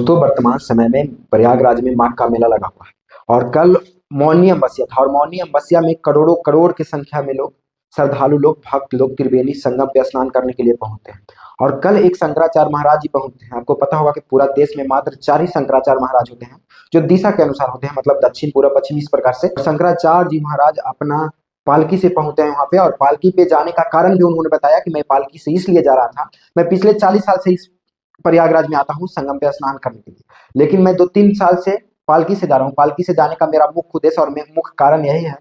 दोस्तों, वर्तमान समय में प्रयागराज में माघ का मेला लगा हुआ है और कल मौनी अमावस्या था। और मौनी अमावस्या में करोड़ों करोड़ की संख्या में लोग, श्रद्धालु लोग, भक्त लोग त्रिवेणी संगम पे स्नान करने के लिए पहुंचते हैं। और कल एक शंकराचार्य महाराज जी पहुंचते हैं। आपको पता होगा कि पूरा देश में मात्र 4 ही शंकराचार्य महाराज होते हैं जो दिशा के अनुसार होते हैं, मतलब दक्षिण पूर्व पश्चिम इस प्रकार से। शंकराचार्य जी महाराज अपना पालकी से पहुंचते हैं वहां पे, और पालकी पे जाने का कारण भी उन्होंने बताया कि मैं पालकी से इसलिए जा रहा था, मैं पिछले 40 साल से इस प्रयागराज में आता हूँ संगम पे स्नान करने के लिए, लेकिन मैं 2-3 साल से पालकी से जा रहा हूँ। पालकी से जाने का मेरा मुख्य उद्देश्य और मुख्य कारण यही है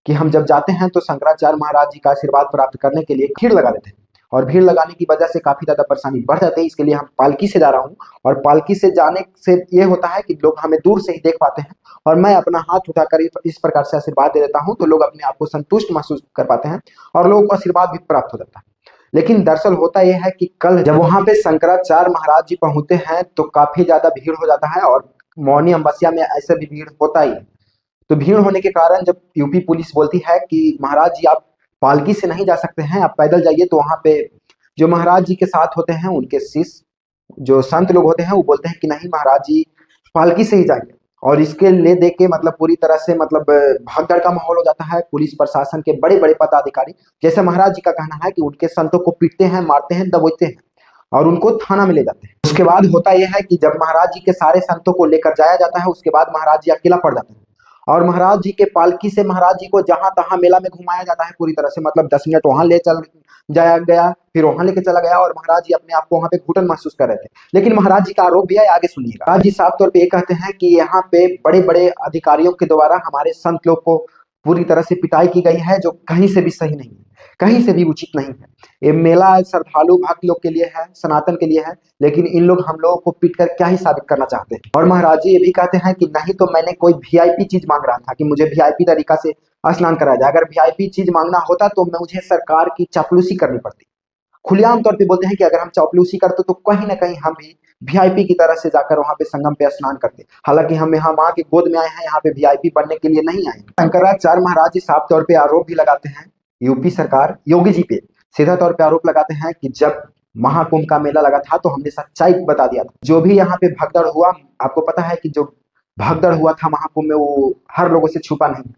कि हम जब जाते हैं तो शंकराचार्य महाराज जी का आशीर्वाद प्राप्त करने के लिए भीड़ लगा देते हैं, और भीड़ लगाने की वजह से काफी ज्यादा परेशानी बढ़ जाती है। इसके लिए हम पालकी से जा रहा हूँ, और पालकी से जाने से ये होता है कि लोग हमें दूर से ही देख पाते हैं, और मैं अपना हाथ उठाकर इस प्रकार से आशीर्वाद दे देता हूँ तो लोग अपने आप को संतुष्ट महसूस कर पाते हैं और लोगों को आशीर्वाद भी प्राप्त हो जाता है। लेकिन दरअसल होता यह है कि कल जब वहां पे शंकराचार्य महाराज जी पहुंचते हैं तो काफी ज्यादा भीड़ हो जाता है, और मौनी अमावस्या में ऐसे भी भीड़ होता ही है। तो भीड़ होने के कारण जब यूपी पुलिस बोलती है कि महाराज जी आप पालकी से नहीं जा सकते हैं, आप पैदल जाइए, तो वहां पे जो महाराज जी के साथ होते हैं उनके शिष्य, जो संत लोग होते हैं, वो बोलते हैं कि नहीं महाराज जी पालकी से ही जाइए। और इसके ले दे के मतलब पूरी तरह से मतलब भगदड़ का माहौल हो जाता है। पुलिस प्रशासन के बड़े बड़े पदाधिकारी, जैसे महाराज जी का कहना है कि उनके संतों को पीटते हैं, मारते हैं, दबोचते हैं और उनको थाना में ले जाते हैं। उसके बाद होता यह है कि जब महाराज जी के सारे संतों को लेकर जाया जाता है, उसके बाद महाराज जी अकेला पड़ जाते हैं, और महाराज जी के पालकी से महाराज जी को जहां तहां मेला में घुमाया जाता है पूरी तरह से, मतलब 10 मिनट वहां ले चल जाया गया, फिर वहां लेके चला गया, और महाराज जी अपने आप को वहां पे घुटन महसूस कर रहे थे। लेकिन महाराज जी का आरोप भी है, आगे सुनिएगा। महाराज जी साफ तौर पे ये कहते हैं कि यहाँ पे बड़े बड़े अधिकारियों के द्वारा हमारे संत लोग को पूरी तरह से पिटाई की गई है, जो कहीं से भी सही नहीं है, कहीं से भी उचित नहीं है। ये मेला श्रद्धालु भक्त लोग के लिए है, सनातन के लिए है, लेकिन इन लोग हम लोगों को पीट कर क्या ही साबित करना चाहते हैं। और महाराज जी ये भी कहते हैं कि नहीं तो मैंने कोई वीआईपी चीज मांग रहा था कि मुझे वीआईपी तरीका से स्नान कराया जाए। अगर वीआईपी चीज मांगना होता तो मुझे सरकार की चापलूसी करनी पड़ती। खुलेआम तौर पे बोलते हैं कि अगर हम चापलूसी करते तो कहीं ना कहीं हम भी वीआईपी की तरह से जाकर वहां पे संगम पे स्नान करते। हालांकि हम यहाँ माँ के गोद में आए हैं, यहाँ पे वीआईपी बनने के लिए नहीं आए। शंकराचार्य महाराज जी साफ तौर पे आरोप भी लगाते हैं यूपी सरकार योगी जी पे, सीधा तौर पे आरोप लगाते हैं कि जब महाकुंभ का मेला लगा था तो हमने सच्चाई बता दिया था। जो भी यहाँ पे भगदड़ हुआ, आपको पता है कि जो भगदड़ हुआ था महाकुंभ में वो हर लोगों से छुपा नहीं।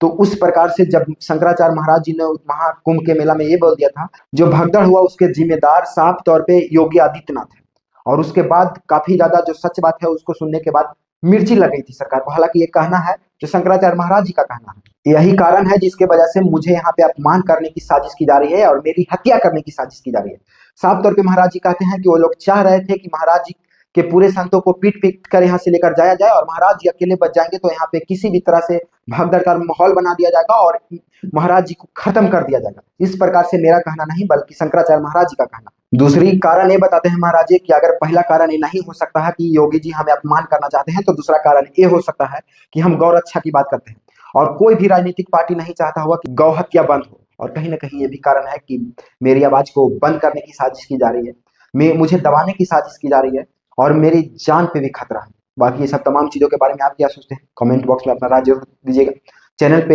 तो उस प्रकार से जब शंकराचार्य महाराज जी ने महाकुंभ के मेला में ये बोल दिया था, जो भगदड़ हुआ उसके जिम्मेदार साफ तौर पे योगी आदित्यनाथ है। और उसके बाद काफी ज्यादा जो सच बात है उसको सुनने के बाद मिर्ची लग गई थी सरकार को। हालांकि ये कहना है जो शंकराचार्य महाराज जी का कहना है, यही कारण है जिसके वजह से मुझे यहाँ पे अपमान करने की साजिश की जा रही है और मेरी हत्या करने की साजिश की जा रही है। साफ तौर पे महाराज जी कहते हैं कि वो लोग चाह रहे थे कि महाराज जी के पूरे संतों को पीट पीट कर यहाँ से लेकर जाया जाए, और महाराज जी अकेले बच जाएंगे तो यहाँ पे किसी भी तरह से भगदड़ का माहौल बना दिया जाएगा और महाराज जी को खत्म कर दिया जाएगा। इस प्रकार से मेरा कहना नहीं बल्कि शंकराचार्य महाराज जी का कहना। दूसरी कारण ये बताते हैं महाराज जी कि अगर पहला कारण ये नहीं हो सकता है कि योगी जी हमें अपमान करना चाहते हैं, तो दूसरा कारण ये हो सकता है कि हम गौ रक्षा की बात करते हैं, और कोई भी राजनीतिक पार्टी नहीं चाहता हुआ कि गौ हत्या बंद हो। और कहीं ना कहीं ये भी कारण है कि मेरी आवाज को बंद करने की साजिश की जा रही है, मुझे दबाने की साजिश की जा रही है, और मेरी जान पे भी खतरा है। बाकी ये सब तमाम चीजों के बारे में आप क्या सोचते हैं, कमेंट बॉक्स में अपना राय जरूर दीजिएगा। चैनल पे